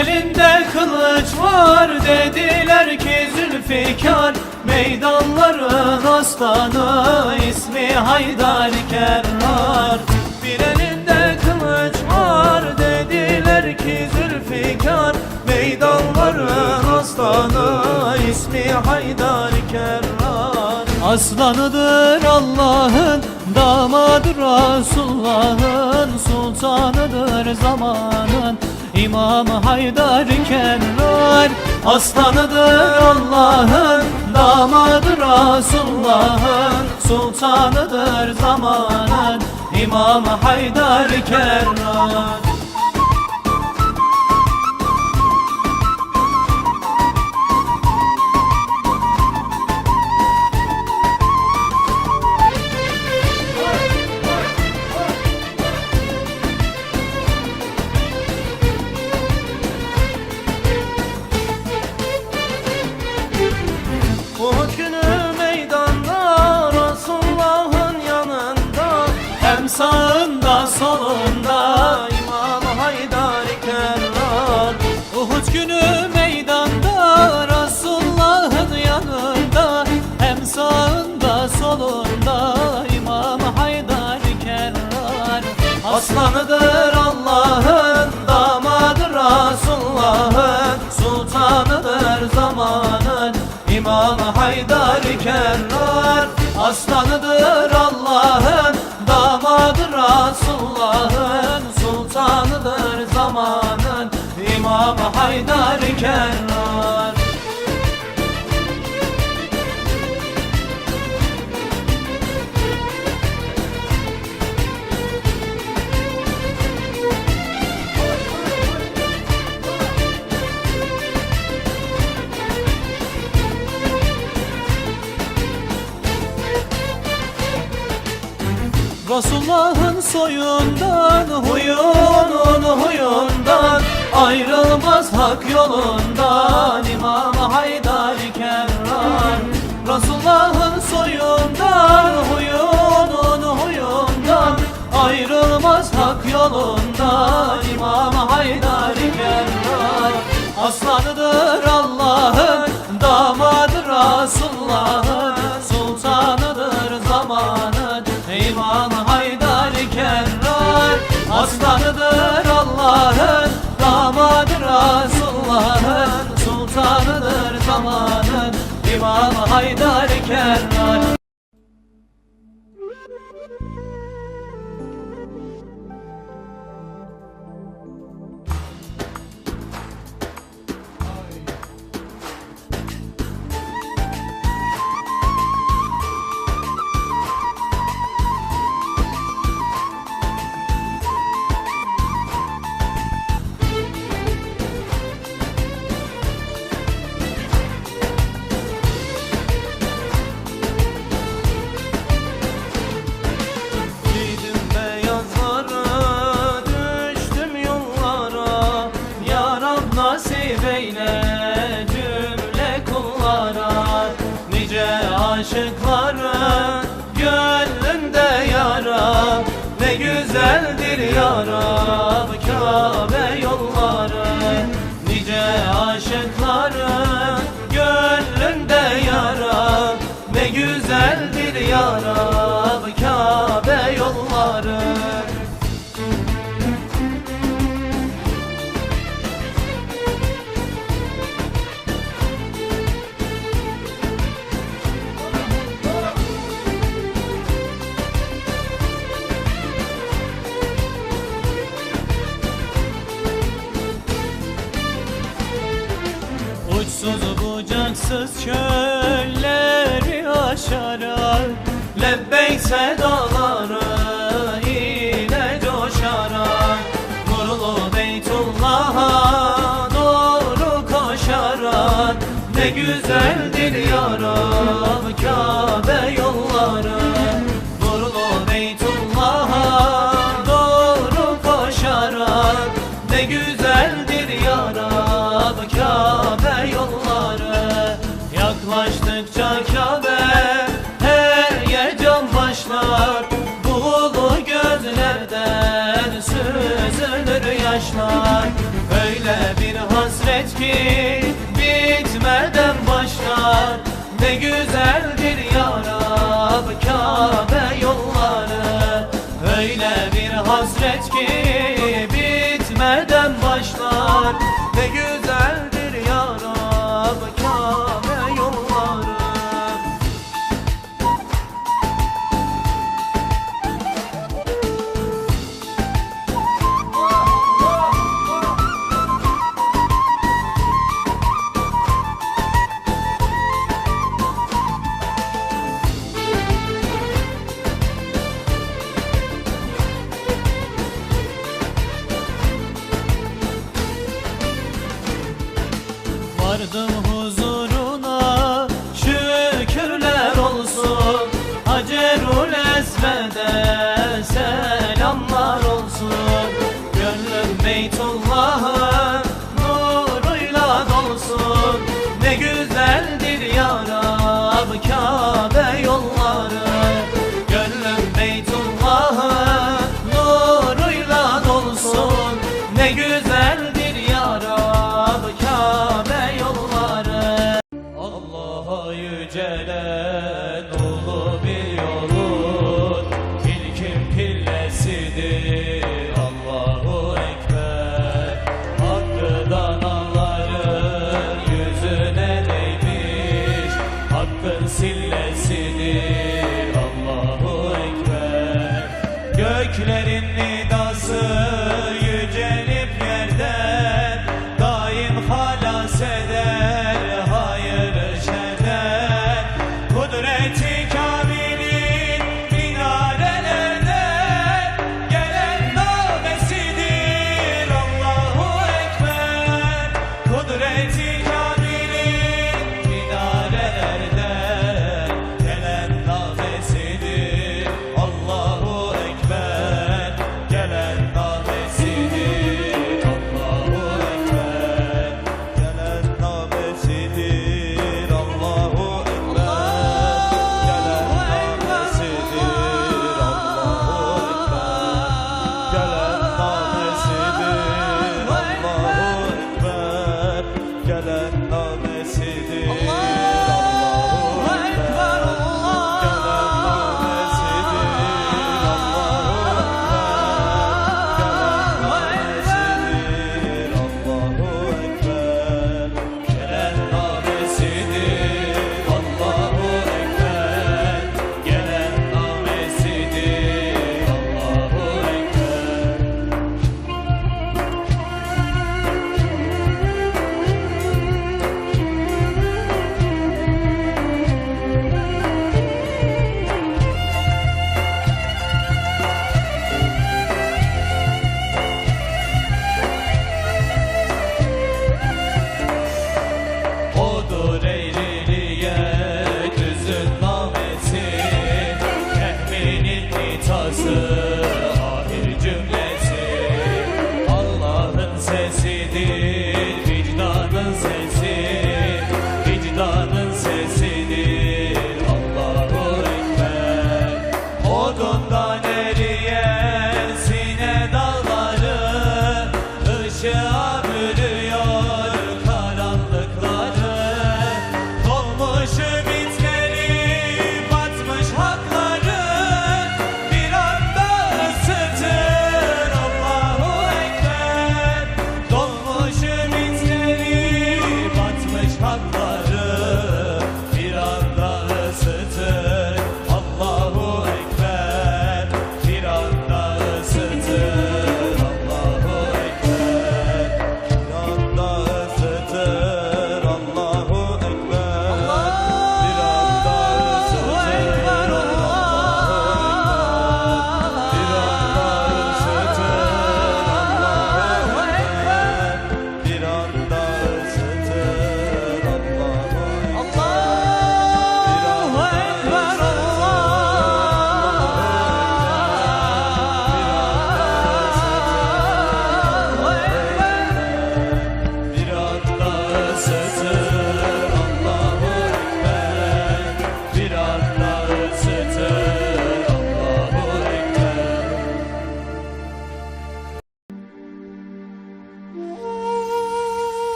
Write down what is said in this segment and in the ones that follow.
elinde kılıç var, dediler ki Zülfikar. Meydanların aslanı, ismi Haydar Kerrar. Bir elinde kılıç var, dediler ki Zülfikar. Meydanların aslanı, ismi Haydar Kerrar. Aslanıdır Allah'ın, damadır Resulullah'ın, sultanıdır zamanın, İmam-ı Haydar Kerrar. Aslanıdır Allah'ın, damadır Resulullah'ın, sultanıdır zamanın, İmam-ı Haydar Kerrar. Uhud günü meydanda, Resulullah'ın yanında, hem sağında solunda İmam Haydar Kerrar. Uhud günü meydanda, Resulullah'ın yanında, hem sağında solunda İmam Haydar Kerrar. Aslanıdır Allah'ın, damadır Resulullah'ın, sultanıdır zamanın, İmam Haydar Kerrar. Aslanıdır Allah'ın, damadır Resulullah'ın, sultanıdır zamanın, İmam Haydar Kerrar. Resulullah'ın soyundan, huyunun huyundan, ayrılmaz hak yolundan İmam Haydar Kerrar. Resulullah'ın soyundan, huyunun huyundan, ayrılmaz hak yolundan İmam Haydar Kerrar. Aslanıdır Allah'ın, damadır Resulullah'ın, sultanıdır zamanın, İmam Haydar Kerrar. Aslanıdır Allah'ın, damadır Resulullah'ın, sultanıdır zamanın, İmam Haydar Kerrar. Aşıkların gönlünde yara, ne güzeldir ya Rab Kabe yolları. Nice aşıkların gönlünde yara, ne güzeldir ya Rab Kabe yolları. Uçsuz bucaksız çölleri aşarak, lebbeyk sedaları ile coşarak, nurlu Beytullah'a doğru koşarak, ne güzeldir ya Rab Kabe yolları. Nurlu Beytullah'a doğru koşarak, ne güzeldir ya Rab Kabe yolları. Yaklaştıkça Kabe heyecan başlar, buğulu gözlerden süzülür yaşlar. Öyle bir ki bitmeden başlar. Ne güzeldir ya Rab Kabe yolları. Öyle bir hasret ki bitmeden başlar. Ne güzeldir ya Rab Kabe yolları. Vardım huzuruna, şükürler olsun. Hacerul Esved'e selamlar olsun. Gönlüm Beytullah'ın nuruyla dolsun. Ne güzeldir ya Rab Kabe yolları. Gönlüm Beytullah'ın nuruyla dolsun. Ne güzeldir ya Rab Kabe yolları. Allah'a yücelen ulu bir yolun ilkin pillesidir. Allahu Ekber. Hakkı danaların yüzüne değmiş, hakkın sillesidir. Allahu Ekber. Göklerin nidası yücelip yerden daim halas eder hayır şerden. Kudreti kamilin minarelerden gelen nabesidir. Allahu Ekber. Kudreti kamilin minarelerden gelen nabesidir. Allahu Ekber. Gelen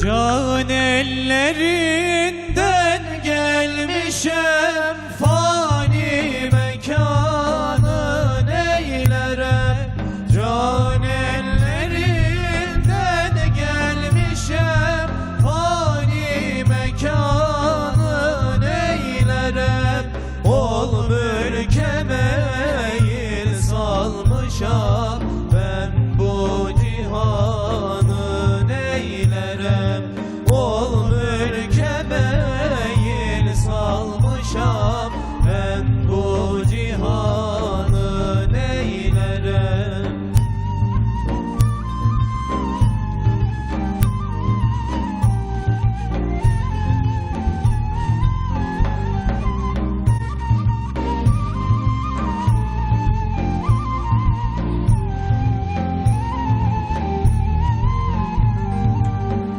Can ellerinden gelmişem, fani mekanı neylerem. Can ellerinden gelmişem, fani mekanı neylerem. Ol mülke meyil salmışam, ben bu cihanı neylerem. Ol mülke meyil salmışam, ben bu cihanı neylerem.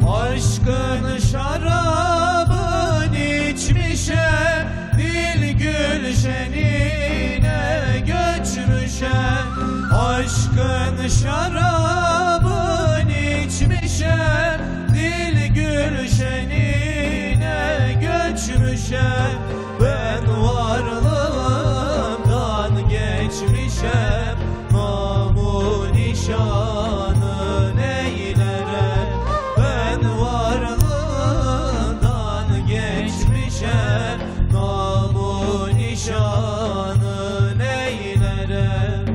Aşkın şarabın içmişem, dil gülşenine göçmüşem. Aşkın şarabın içmişem, dil gülşenine göçmüşem. Ben varlığımdan geçmişem, namu nişanı neylerem. Ben varlığından geçmişem, namu nişanı neylerem.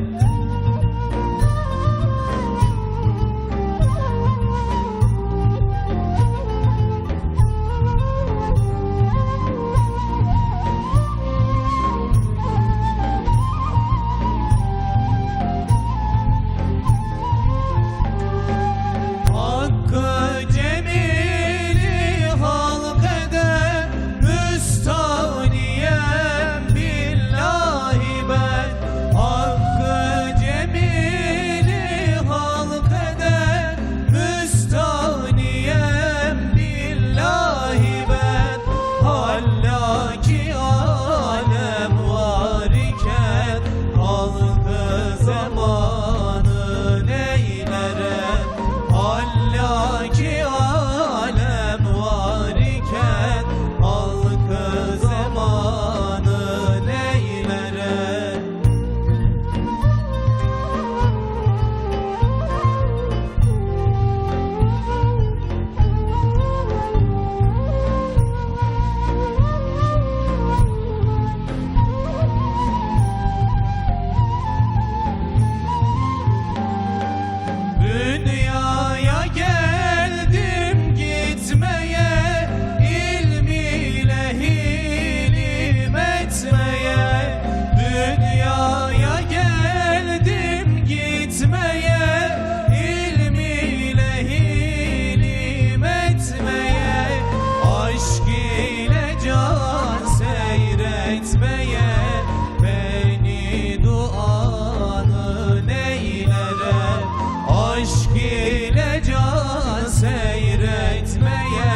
Hakkı cemili halk eder, müstaniyem billahi ben. Hakkı cemili halk eder, müstaniyem billahi ben. Hallaki alem var iken, halkı zamanı neylerem. Hallaki alem var iken, halkı zamanı neylerem. Dünyaya geldim gitmeye, ilmiyle hilim etmeye. Dünyaya geldim gitmeye, ilmiyle hilim etmeye. Aşk ile can seyretmeye, beni duanı neylere. Aşk ile can seyretmeye,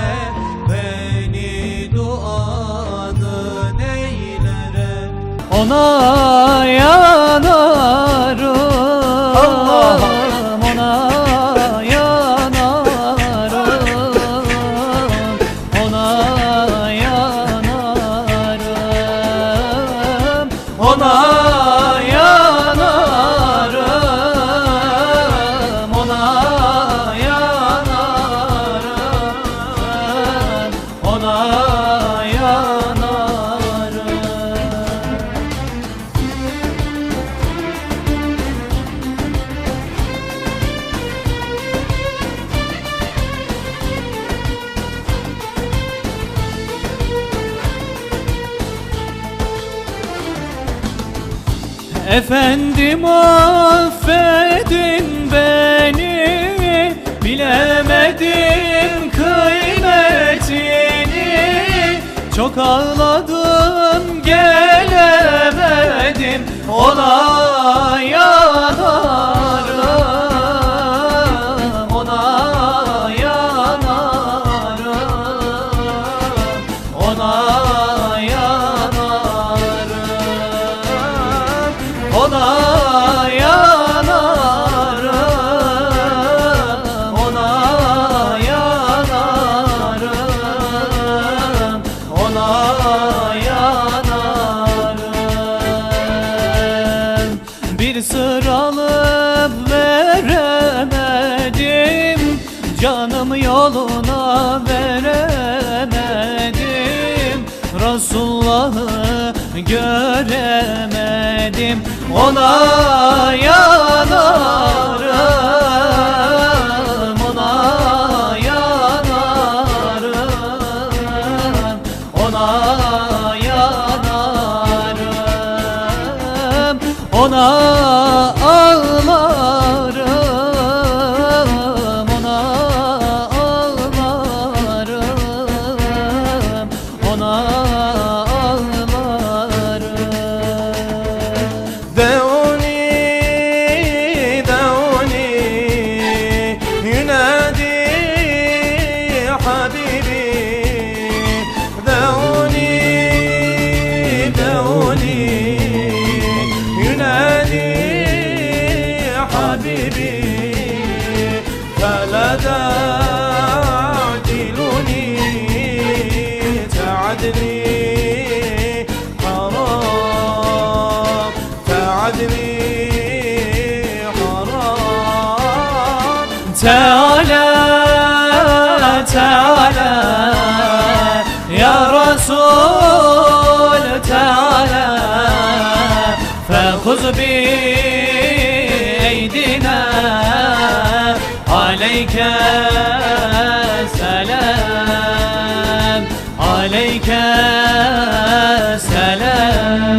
beni duanı neylere. Ona yanarım, ona yanarım, ona yanarım, ona yanarım, ona yanarım, ona yanarım. Efendim affedin beni, bilemedim kıymetini. Çok ağladım gelemedim, ona yanarım, ona yanarım, ona yanarım, ona yanarım, ona yanarım. Canım yoluna veremedim, Resulullah'ı göremedim. Ona yanarım, ona yanarım, ona yanarım, ona ağlarım, ona ağlarım, ona ağlarım. دعوني دعوني ينادي حبيبي، دعوني دعوني ينادي حبيبي، فلا تعدلوني تعدني حرام، تعدني حرام. تعالى تعالى يا رسول تعالى، فخذ بأيدينا عليك سلام، عليك سلام.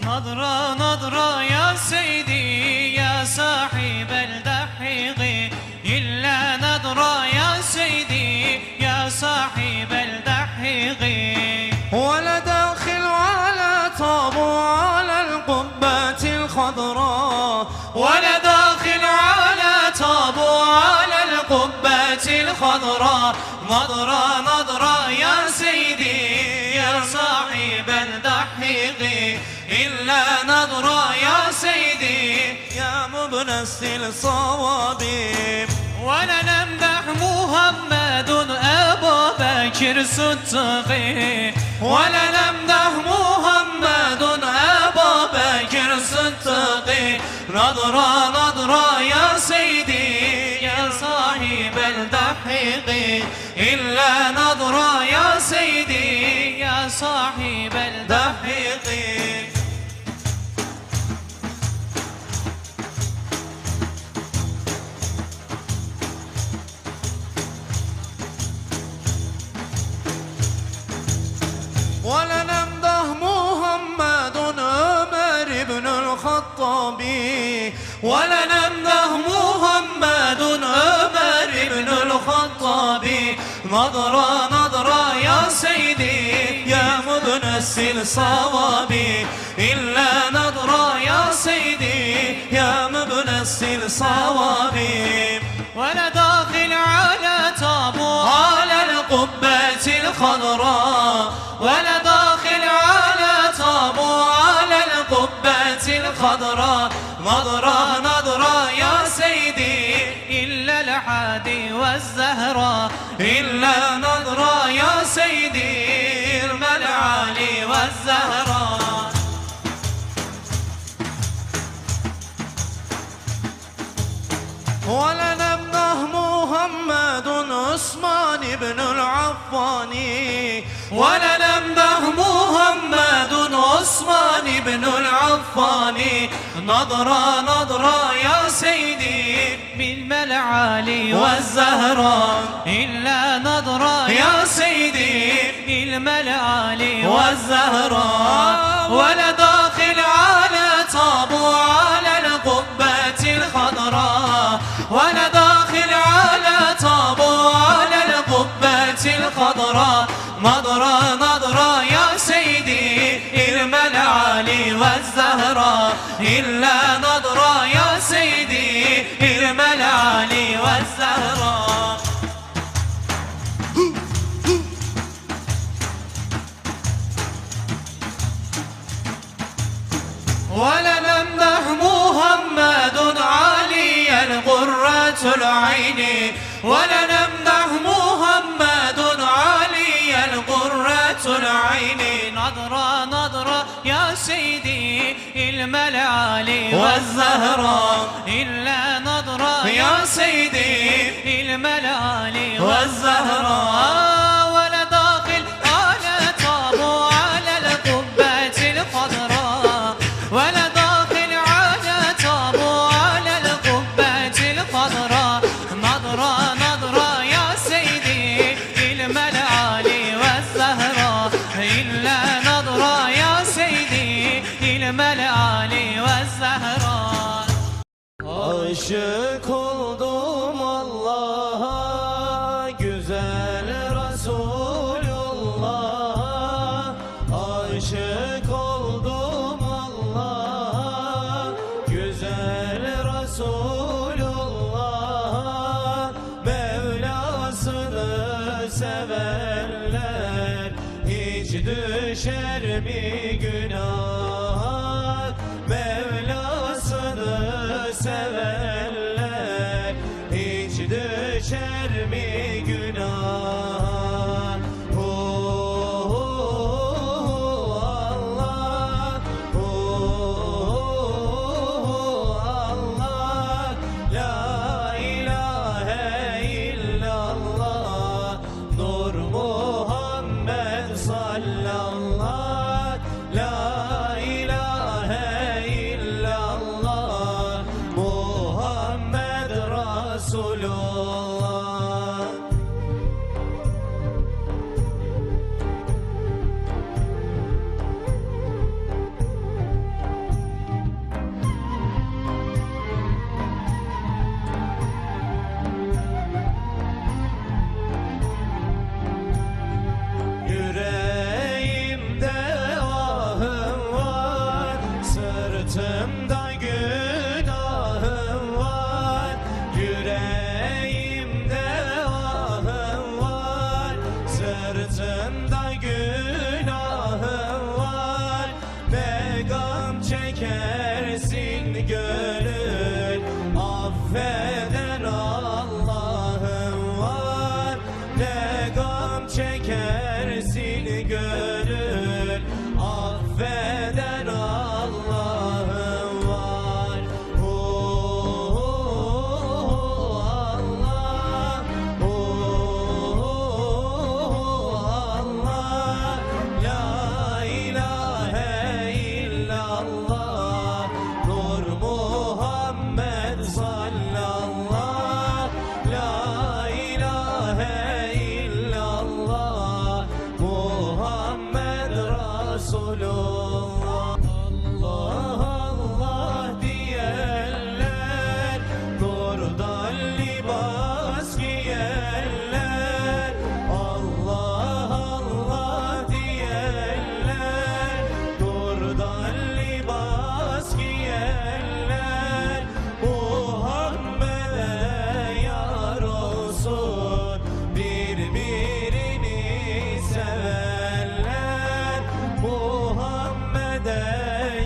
نظرة نظرة يا سيدي يا صاحب الدحيق، إلا نظرة يا سيدي يا صاحب الدحيق. ولا داخل ولا طابو على القبة الخضراء، ولا داخل على طابو على القبة الخضراء. نظرة نظرة يا سيدي يا صاحب الدحيق، إلا نظرة يا سيدي يا مبنسي الصواب. ولا نمدح محمد أبا بكر صديق، ولا نمدح محمد أبا بكر صديق. نظرة نظرة يا سيدي يا صاحب الدحيق، إلا نظرة يا سيدي يا صاحب الدحيق. ولا نمدح محمد عمر بن الخطاب، ولا نمدح محمد عمر بن الخطاب. نظرة نظرة يا سيدي يا مبنسي الصواب. إلا نظرة يا سيدي يا مبنسي الصواب. ولا داخل على طابو على القبة الخضراء، ولا داخل على طابو على القبة الخضراء. نظرة نظرة يا سيدي إلا الحادي والزهراء، إلا نظرة يا سيدي إرمى العالي والزهراء. ولا نمدح محمد عثمان بن العفان، ولا نمدح محمد عثمان بن العفان. نظرة نظرة يا سيدي بالملعالي والزهراء، إلا نظرة يا سيدي بالملعالي والزهراء. ولا داخل على طابو على القبة الخضراء، ولا داخل على طابو على القبة الخضراء. نظرة نظرة يا سيدي إرمى العالي والزهراء، إلا نظرة يا سيدي إرمى العالي والزهراء. ولا نمدح محمد علي القرة العين، ولا نمدح محمد علي القرة العين. نظرة نظرة يا سيدي الملعالي والزهراء، إلا نظرة يا سيدي الملالي والزهراء ولا داخل على طابو على القبة الخضراء ولا داخل على طابو على القبة الخضراء نظرة نظرة يا سيدي الملالي والزهراء إلا نظرة يا سيدي الملالي والزهراء Aşık oldum Allah'a, güzel Resulullah. Aşık oldum Allah'a, güzel Resulullah. Mevlasını sevenler hiç düşer mi günah? Mevlasını sevenler hiç düşer mi günah? Allah, Allah, la ilahe illallah, Nur Muhammed sallallah, la ilahe illallah, Muhammed Resulullah. Yüreğimde ahım var, sırtımda günahım var. Yüreğimde ahım var, sırtımda günahım var. Ne gam çekersin gönül, affeden Allah'ım var. Ne gam çekersin gönül, affeden Allah'ım var. Allah, Allah, la ilahe illallah, Nur Muhammed sallallah, la ilahe illallah, Muhammed Resulullah. Allah Allah diyenler, nurdan libas giyenler. Allah Allah diyenler, nurdan libas giyenler. Muhammed'e yar olsun birbirini sevenler. Muhammed'e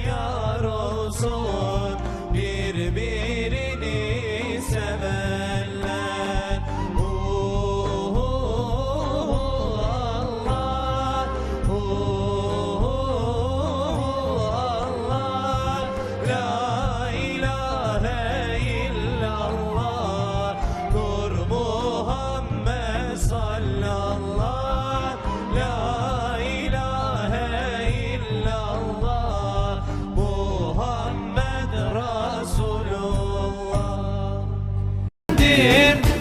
yar olsun birbirini sevenler. Allah, Allah, la ilahe illallah, Nur Muhammed sallallah, la ilahe illallah, Muhammed Resulullah.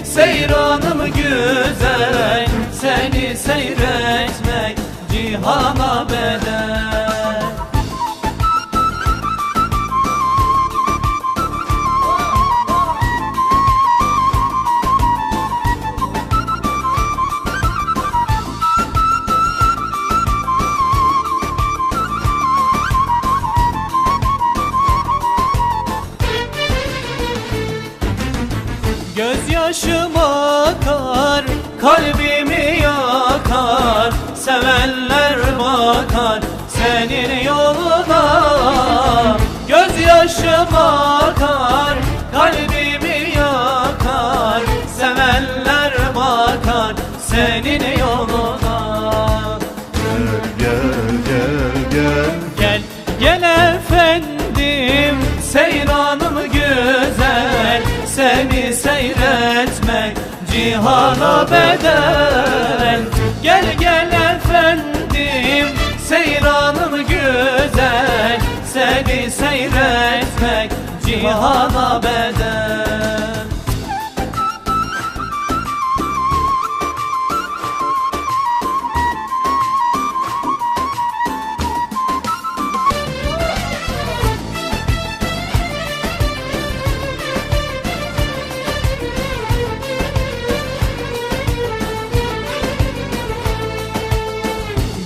Seyranım güzel, seni seyretmek cihana bedel. Gözyaşım akar, kalbimi yakar, sevenler bakar senin yoluna. Gözyaşım akar, kalbimi yakar, sevenler bakar senin yoluna. Gel, gel efendim, seyranım güzel, seni seni seyretmek cihana bedel. Gel gel efendim, seyranım güzel, seni seyretmek cihana bedel.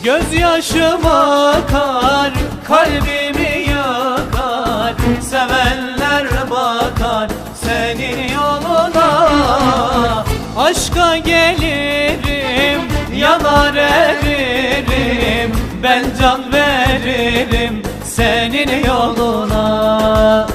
Gözyaşım akar, kalbimi yakar, sevenler bakar senin yoluna. Aşka gelirim, yanar eririm, ben can veririm senin yoluna.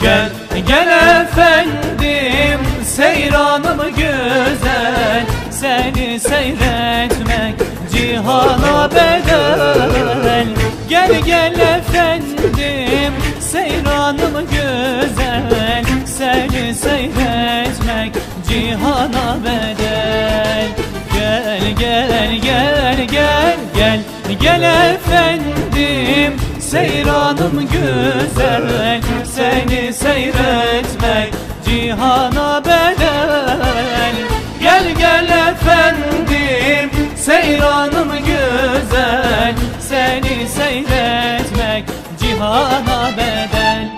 Gel gel efendim, seyranım güzel, seni seyretmek cihana bedel. Gel gel efendim, seyranım güzel, seni seyretmek cihana bedel. Gel gel gel gel gel gel efendim, seyranım güzel, seni seyretmek cihana bedel. Gel gel efendim, seyranım güzel, seni seyretmek cihana bedel.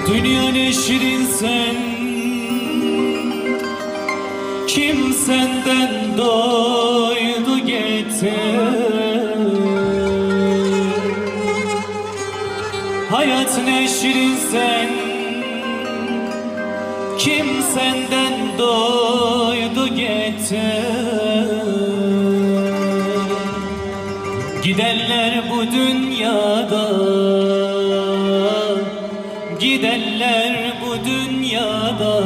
Dünya ne şirin sen, kim senden doydu getir. Hayat ne şirin sen, kim senden doydu getir. Gidenler bu dünyada, gidenler bu dünyada,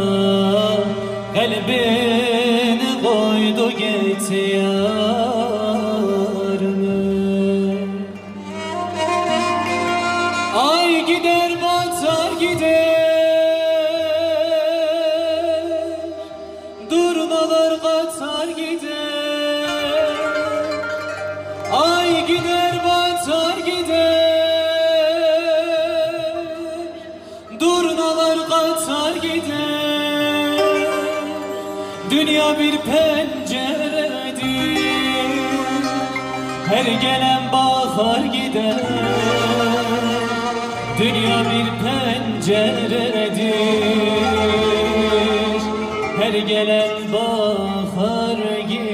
kalbini koydu getir yarını. Ay gider batar gider, durnalar katar gider. Ay gider batar gider, durnalar katar gider. Dünya bir penceredir, her gelen bakar gider. Dünya bir penceredir, her gelen bakar gider.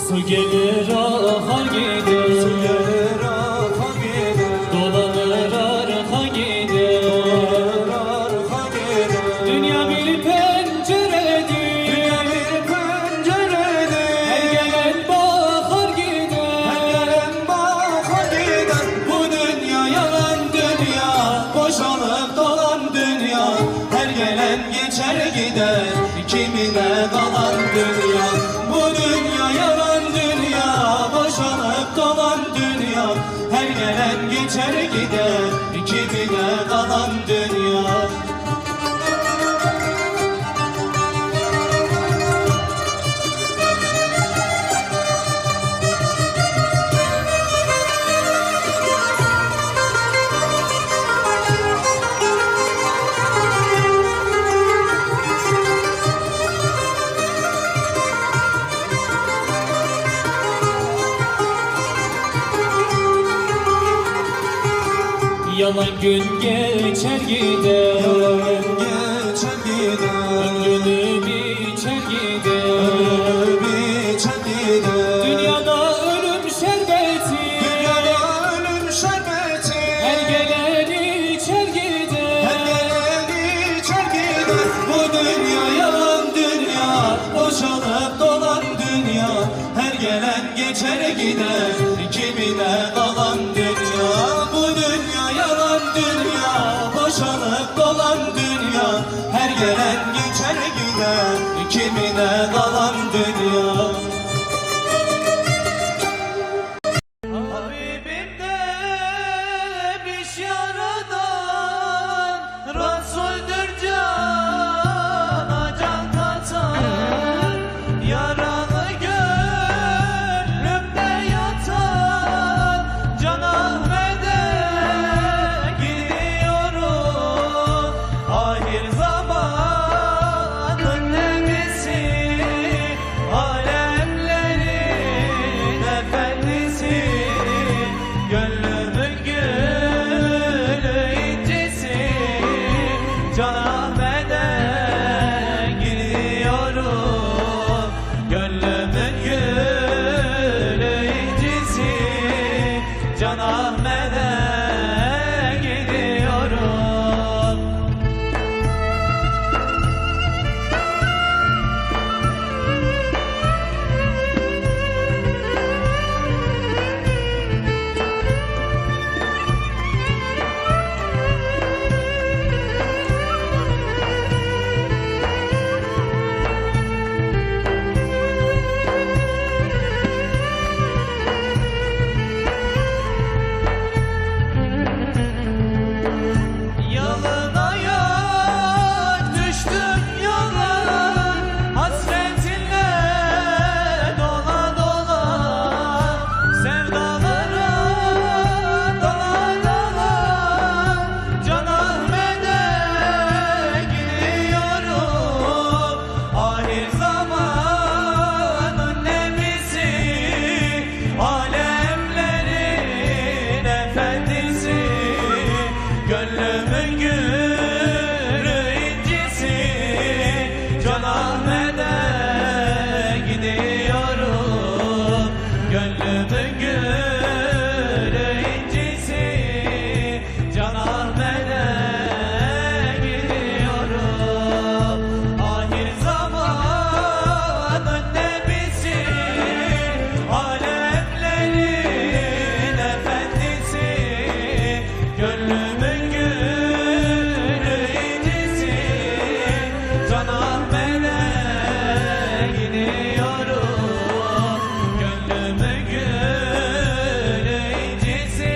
Su gelir akar gider, su gelir akar gider, dolanır arka gider, dolanır arka gider. Dünya bir penceredir, dünya bir penceredir, her gelen bakar gider, her gelen bakar gider. Bu dünya yalan dünya, boşalıp dolan dünya, her gelen geçer gider, kimine kalan dünya. Bu dünya yalan dünya, boşalıp dolan dünya, her gelen geçer gider, kimine kalan dünya. Yalan gün geçer gider, yalan geçer gider, ömrünü biçer gider, ömrünü biçer gider. Dünyada ölüm şerbeti, dünyada ölüm şerbeti, her gelen içer gider. gider, kimine kalan dünya. Bu dünya yalan dünya, boşanıp dolan dünya. Her gelen geçer gider, kimine kalan dünya. Habibim demiş yaradan, Resul'dür cana can katan. Yaralı gönlümde yatan, Can Ahmet'e gidiyorum. Ahir zamanın nebisi, alemlerin efendisi. Gönlümün gülü incisi, Can Ahmet'e gidiyorum. Gönlümün gülü incisi, Can Ahmet'e gidiyorum. Yalın ayak düştüm yola, hasretinle dola dola. Sevdalara dala dala, Can Ahmet'e gidiyorum. Ahir zamanın nebisi, alemlerin efendisi. Gönlümün gülü incisi, Can Ahmet'e gidiyorum. Gönlümün gülü incisi, Can Ahmet'e gidiyorum. Ahir zamanın nebisi, alemlerin efendisi. Gönlümün gülü incisi, Can Ahmet'e gidiyorum. Gönlümün gülü incisi,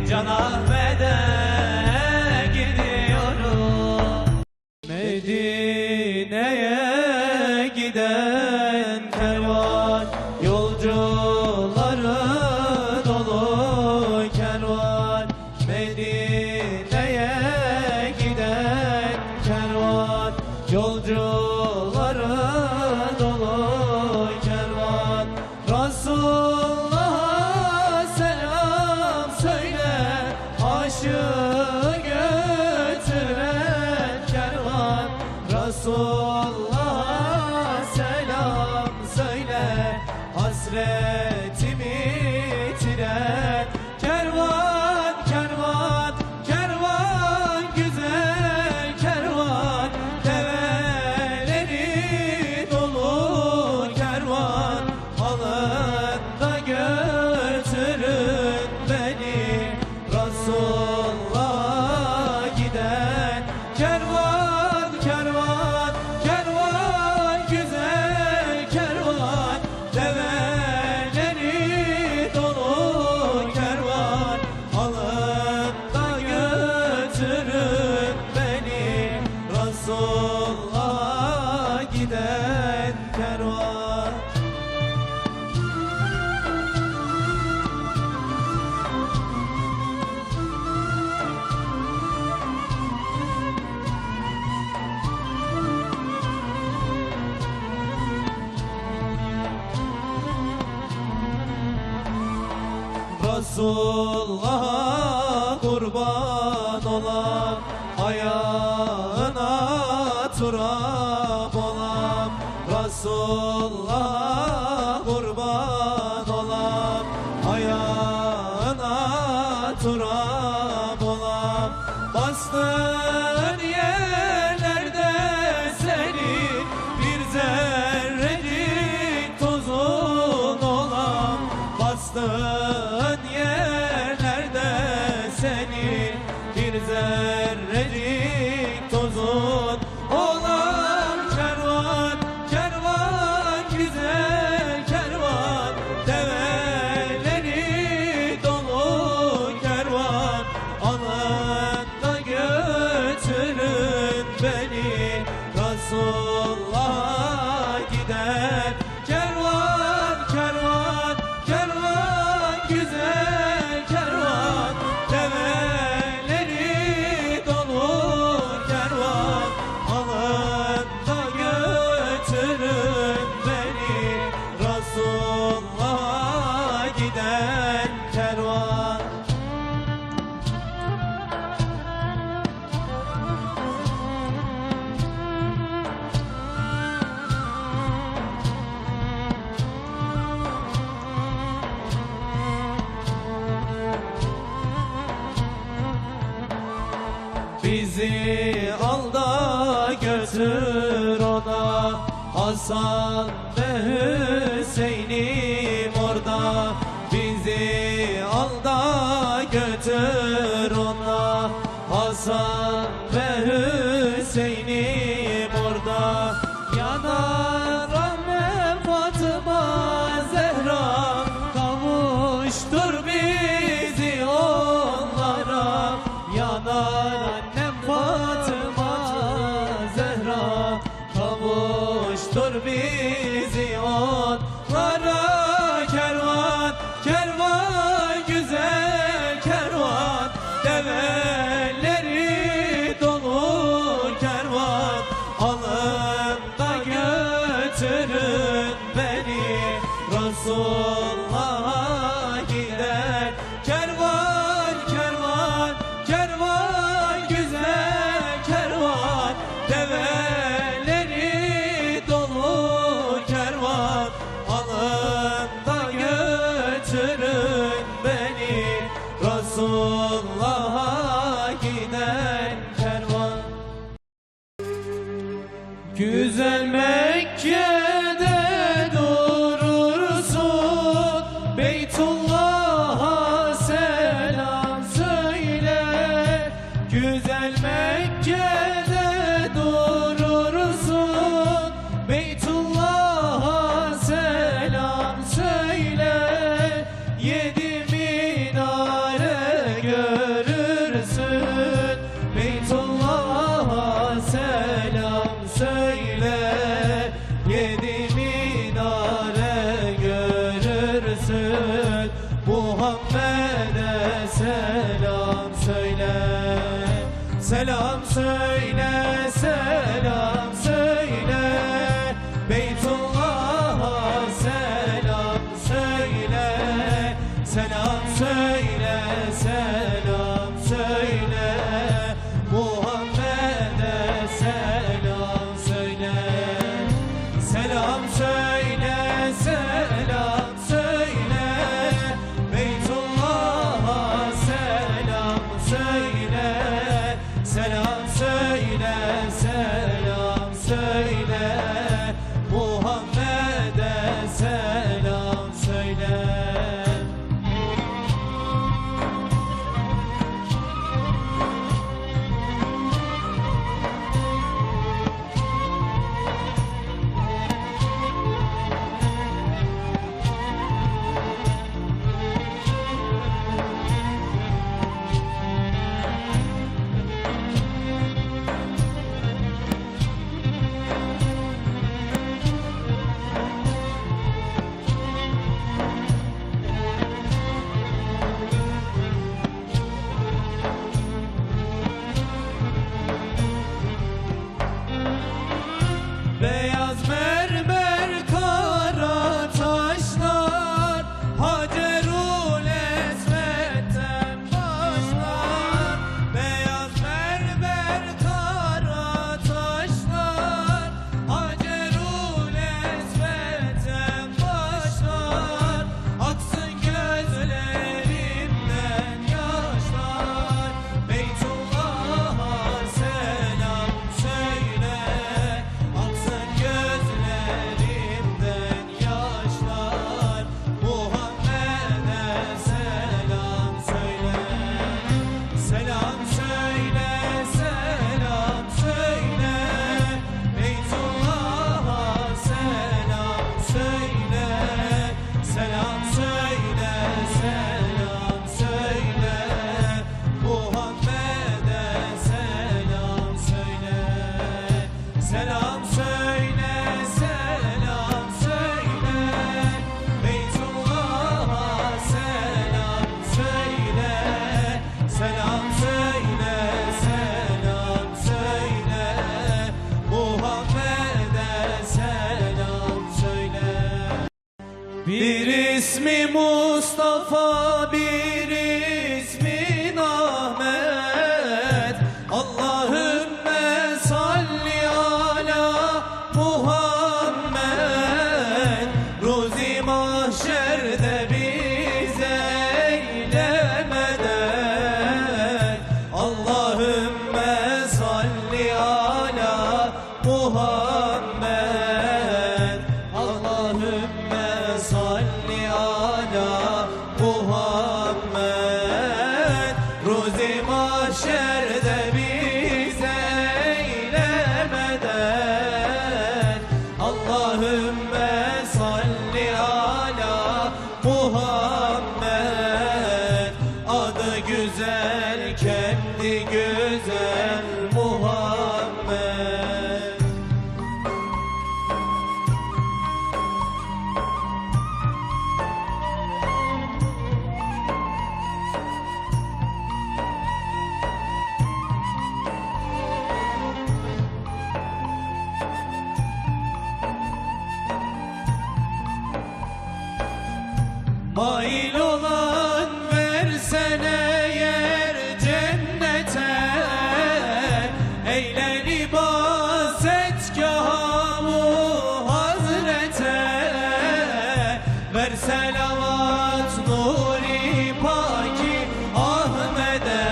Can Ahmet'e gidiyorum. Medine'ye giden kervan, yolcuları dolu kervan. Medine'ye giden kervan, yolcuları dolu kervan. Resulullah'a selam söyle, aşığı götüren kervan. Resulullah'a selam söyle, hasretimi bitiren kervan, kervan, kervan, güzel kervan. Develeri dolu kervan, alın da götürün beni. Resulullah'a giden kervan, kervan, kervan, güzel kervan. Develeri dolu kervan, alın da götürün beni. Resulullah'a giden kervan. Resulullah'a kurban olam, ayağına turab olam. Resulullah'a kurban olam, ayağına turab olam. Bastığın yerlerde senin bir zerrecik tozun olam. bizi al da götür ona. Hasan ve Hüseyin'im orada, bizi al da götür ona. Hasan ve Hüseyin'im orada. Yanar Rahme Fatıma Zehra, kavuştur bizi onlara. Yanar annem Fatıma Zehra, kavuştur bizi onlara. Kervan, kervan, güzel kervan, develeri dolu kervan. Alın da götürün beni Resulullah'a gider. Kervan, kervan, kervan, güzel kervan, develeri dolu kervan. Alın da götürün beni Resulullah'a giden kervan. Güzel Mekke'de durursun, Beytullah'a selam söyle. Güzel Mekke'de durursun, Beytullah'a selam söyle. 7 minare görürsün, Beytullah'a selam söyle. 7 minare görürsün, Muhammed'e selam söyle. Selam söyle, selam söyle, Beytullah'a selam söyle. Selam söyle, selam söyle, Muhammed'e selam söyle. Selam söyle, selam söyle, Beytullah'a selam söyle. Selam söyle, selam söyle, Muhammed'e selam söyle. Beyaz mermer kara taşlar, Hacerul Esved'den başlar. Beyaz mermer kara taşlar, Hacerul Esved'den başlar. Aksın gözlerimden yaşlar, Beytullah'a selam söyle. Aksın gözlerimden yaşlar, Muhammed'e selam söyle. Selam söyle, selam söyle, Beytullah'a selam söyle. Selam söyle, selam söyle, Muhammed'e selam söyle. Selam söyle, selam söyle, Beytullah'a selam söyle. Selam söyle, selam söyle, Muhammed'e selam söyle. Bir ismi Mustafa, bir ismi Ahmet. Allahümme salli ala Muhammed. Ruzi mahşerde bize eylemeden, Allahümme mahşerde bize eylemeden Allahümme salli ala Muhammed. Adı güzel, kendi güzel Muhammed. Mail olan versene yer cennete, eyle libas etgâhu hazrete. Ver selavat nuri paki Ahmed'e.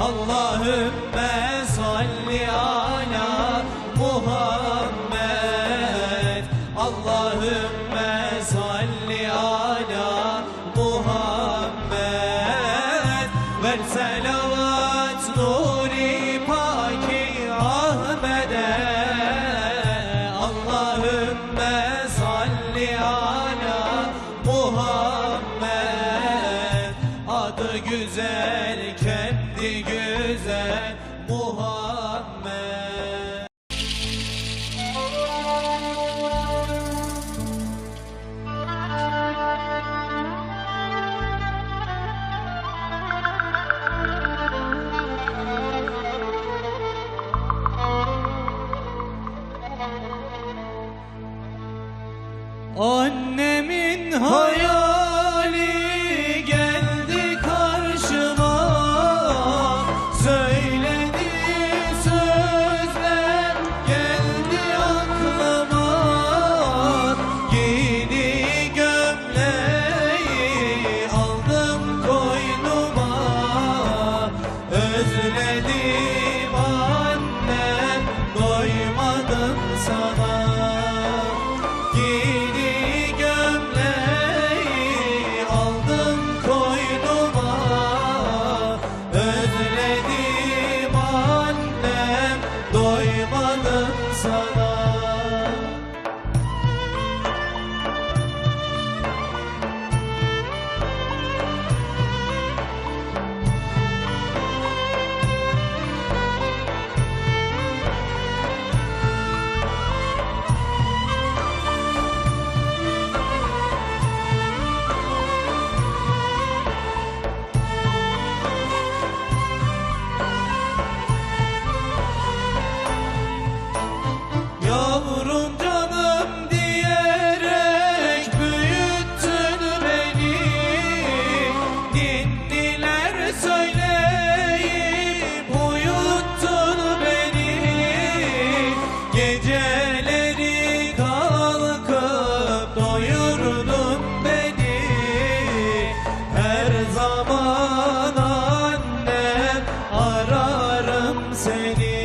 Allahümme salli ala Muhammed. Allahümme salli ala Muhammed. Ver selavat nuri paki Ahmed'e. Allahümme salli ala Muhammed. Adı güzel, kendi güzel Muhammed. Annemin hayali geldi karşıma, söyledi sözler geldi aklıma. Giydi gömleği aldım koynuma, özledim annem doymadım sana. Giydi gömleği aldım koynuma, özledim annem doymadım sana. Yavrum canım diyerek büyüttün beni, ninniler söyleyip uyuttun beni. Geceleri kalkıp doyurdun beni, her zaman annem ararım seni.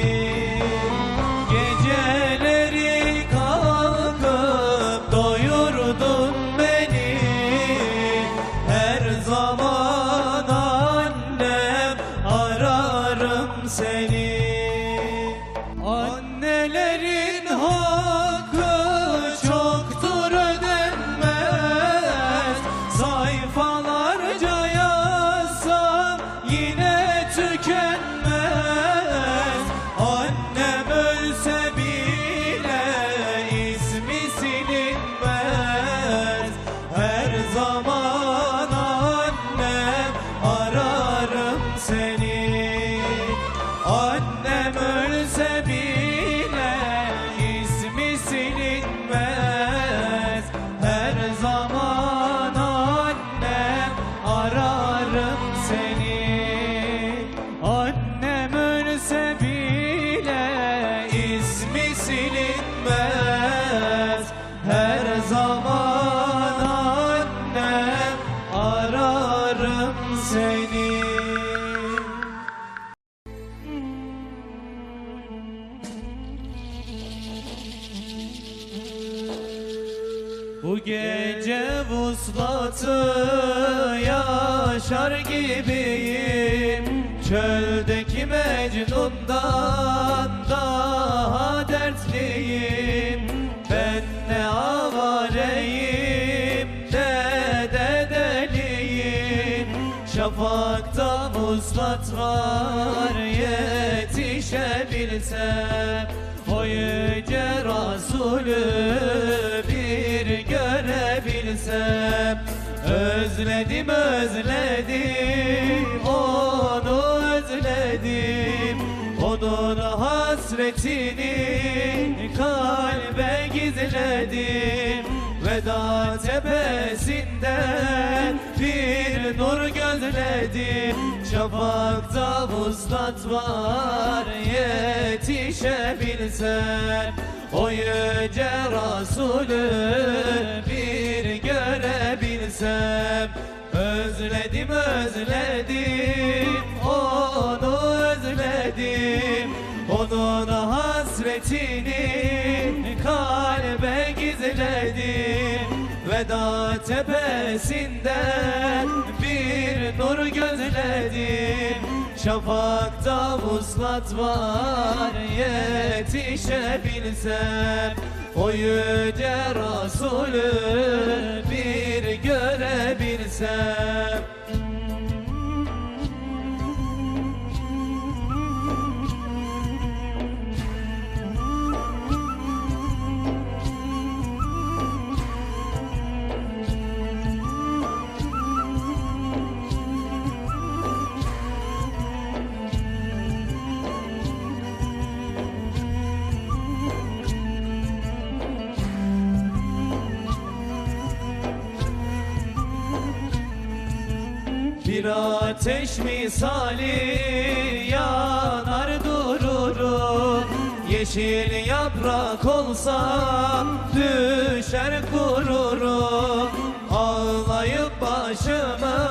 Geceleri kalkıp doyurdun beni, her zaman annem ararım seni. Annelerin hakkı çoktur ödenmez, sayfalarca yazsam yine tükenmez. Annem ölse bile ismi silinmez, her zaman annem ararım seni. gece vuslatı yaşar gibiyim. Çöldeki Mecnun'dan daha dertliyim. Ben ne avareyim ne de deliyim. Şafakta vuslat var, yetişebilsem o yüce Resulü bir görebilsem. Özledim özledim onu özledim. Onun hasretini kalbe gizledim. Veda tepesinden bir nur gözledim. Şafakta vuslat var, yetişebilsem o yüce Resulü bir görebilsem. Özledim özledim onu özledim. Onun hasretini kalbe gizledim. Veda tepesinden bir nur gözledim. Şafakta vuslat var, yetişebilsem o yüce Resulü bir görebilsem. Bir ateş misali yanar dururum. Yeşil yaprak olsam düşer kururum. Ağlayıp başımı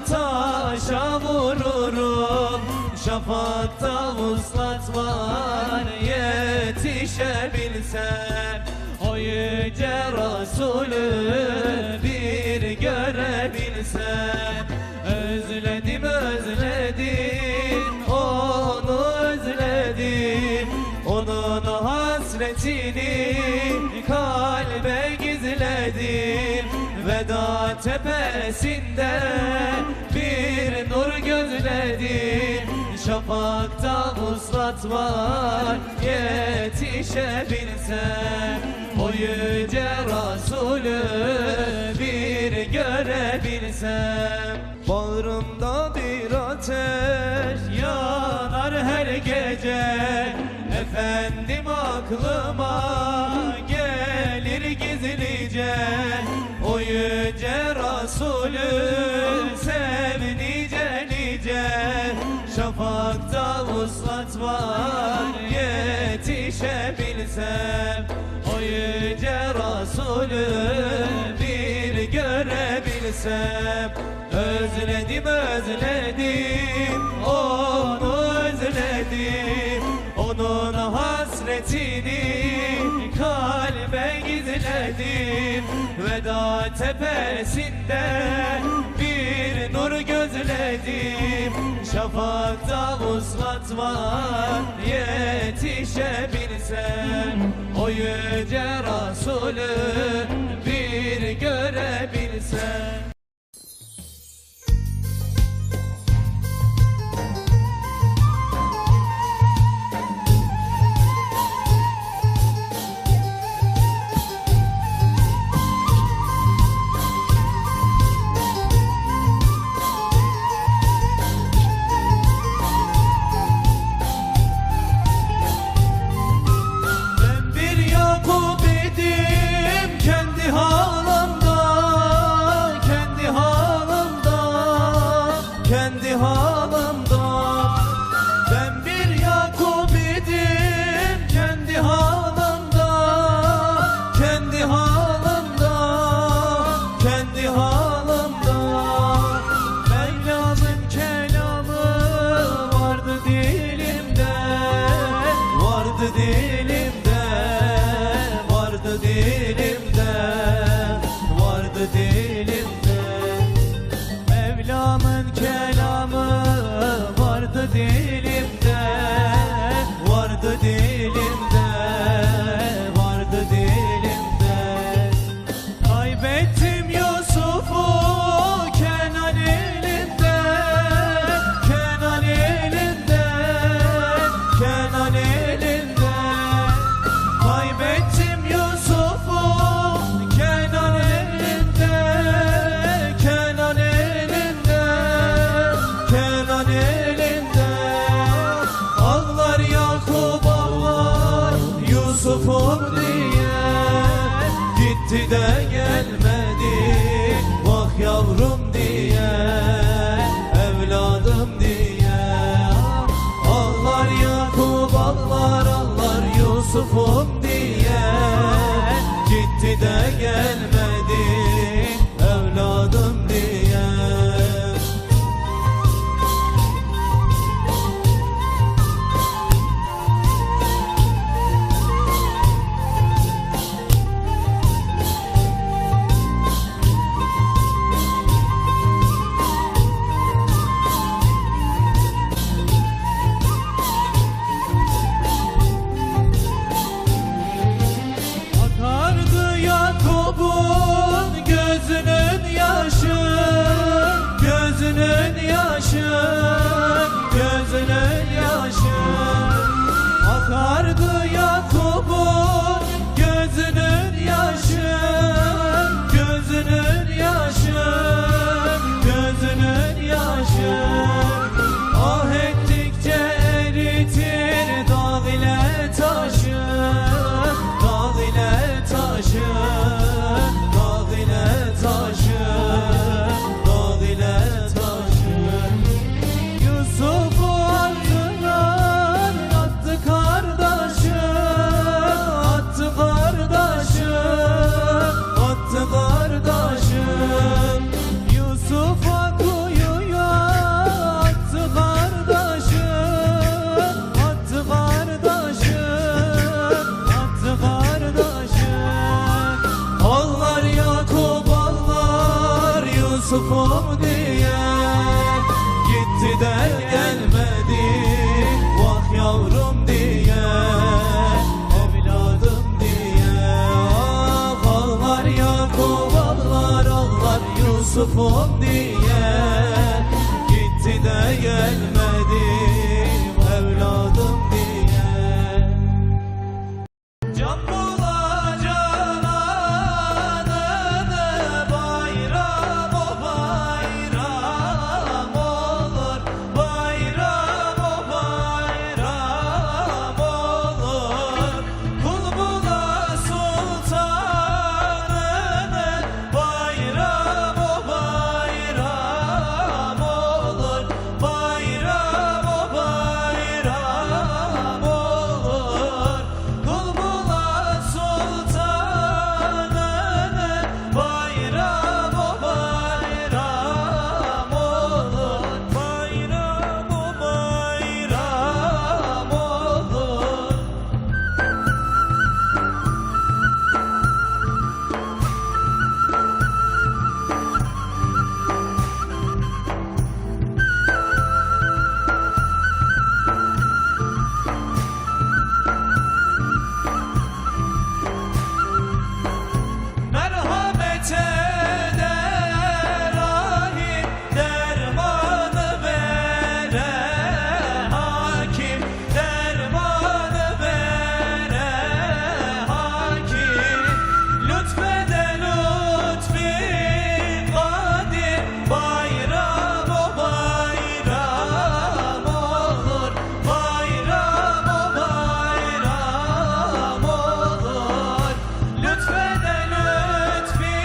taşa vururum. Şafakta vuslat var, yetişebilsem o yüce Resulü bir görebilsem. Özledim özledim onu özledim. Onun hasretini kalbe gizledim. Veda tepesinden bir nur gözledim. Şafakta vuslat var, yetişebilsem o yüce Resulü bir görebilsem. Bağrımda bir ateş yanar her gece. Efendim aklıma gelir gizlice. O yüce Resulü sev nice nice. Şafakta vuslat var, yetişebilsem o yüce Resulü bir görebilsem. Özledim özledim onu özledim. Onun hasretini kalbe gizledim. Veda tepesinden bir nur gözledim. Şafakta vuslat var, yetişebilsem o yüce Resulü bir görebilsem. Kendi dilimde, vardı dilimde, vardı dilimde. Kaybettim Yusuf'u Kenan elinde, Kenan elinde, Kenan elinde. Kaybettim Yusuf'u Kenan elinde, Kenan elinde, Kenan elinde. Ağlar Yakup ağlar Yusuf'um diye, gitti de gelmedi vah yavrum diye, evladım diye. Ağlar Yakup ağlar ağlar Yusuf'um diye, gitti de gelmedi evladım diye. Akardı Yakup'un gözünün yaşı, gözünün yaşı, gözünün yaşı. Akardı Yakup'un gözünün yaşı, gözünün yaşı, gözünün yaşı. Ah ettikçe eritir dağ ile taşı, dağ ile taşı, dağ ile taşı, dağ ile taşı. Yusuf'u attılar, attı kardeşi, attı kardeşi, attı kardeşi. Yusuf'a kuyuya attı kardeşi, attı kardeşi, attı kardeşi. Ağlar Yakup ağlar Yusuf'um diye, gitti de gelmedi vah yavrum diye, evladım diye. Ah ağlar Yakup ağlar ağlar Yusuf'um diye, gitti de gelmedi evladım diye. Can bulacağın anını bayram o bayram olur, bayram o bayram olur. Kul bula sultanını bayram o bayram olur, bayram o bayram olur. Kul bula sultanını bayram o bayram olur, bayram o bayram olur. Merhamet eder rahim, dermanı vere hakim, dermanı vere hakim. Lütfede lütfi kadir, bayram o bayram olur, bayram o bayram olur. Lütfede lütfi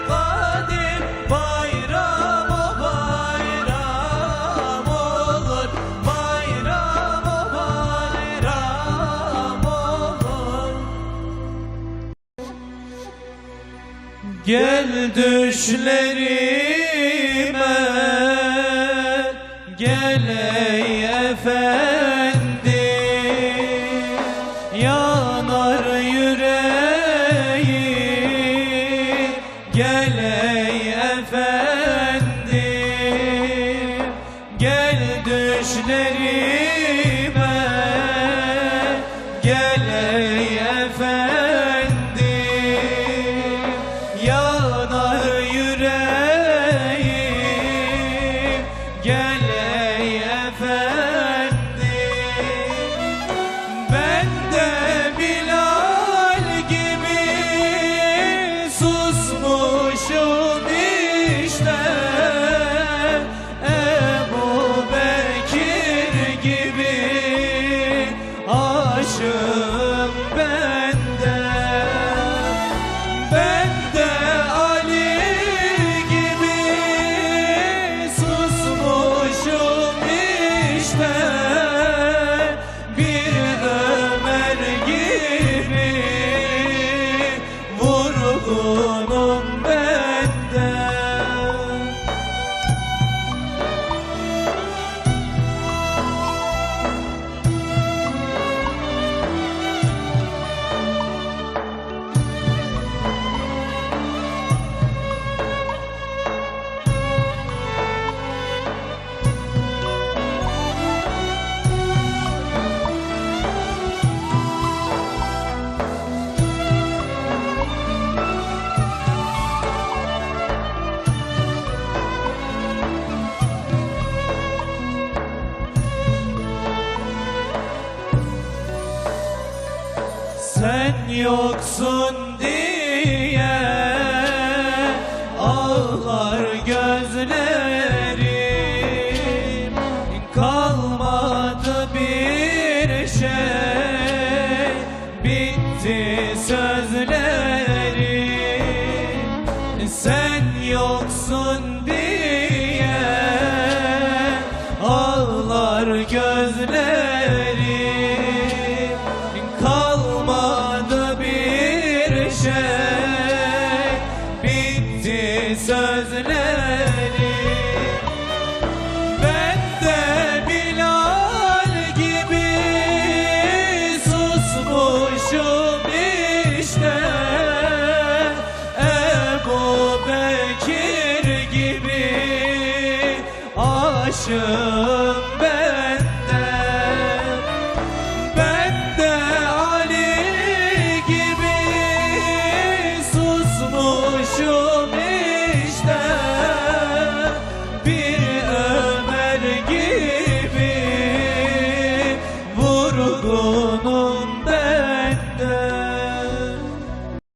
kadir, bayram o bayram olur, bayram o bayram olur. Gel düşlerime, gel ey efendi, yanar yüreğim, gel ey efendi, gel düşlerime gel ey efendim, yanar yüreğim, gel ey efendim. Ben de Bilal gibi susmuşum işte, Ebu Bekir gibi aşığım ben de. Ben de Ali gibi susmuşum işte, bir Ömer gibi vurgunum ben de. Sen yoksun diye ağlar gözlerim, kalmadı bir şey, bitti sözlerim. Sen yoksun diye ağlar gözlerim,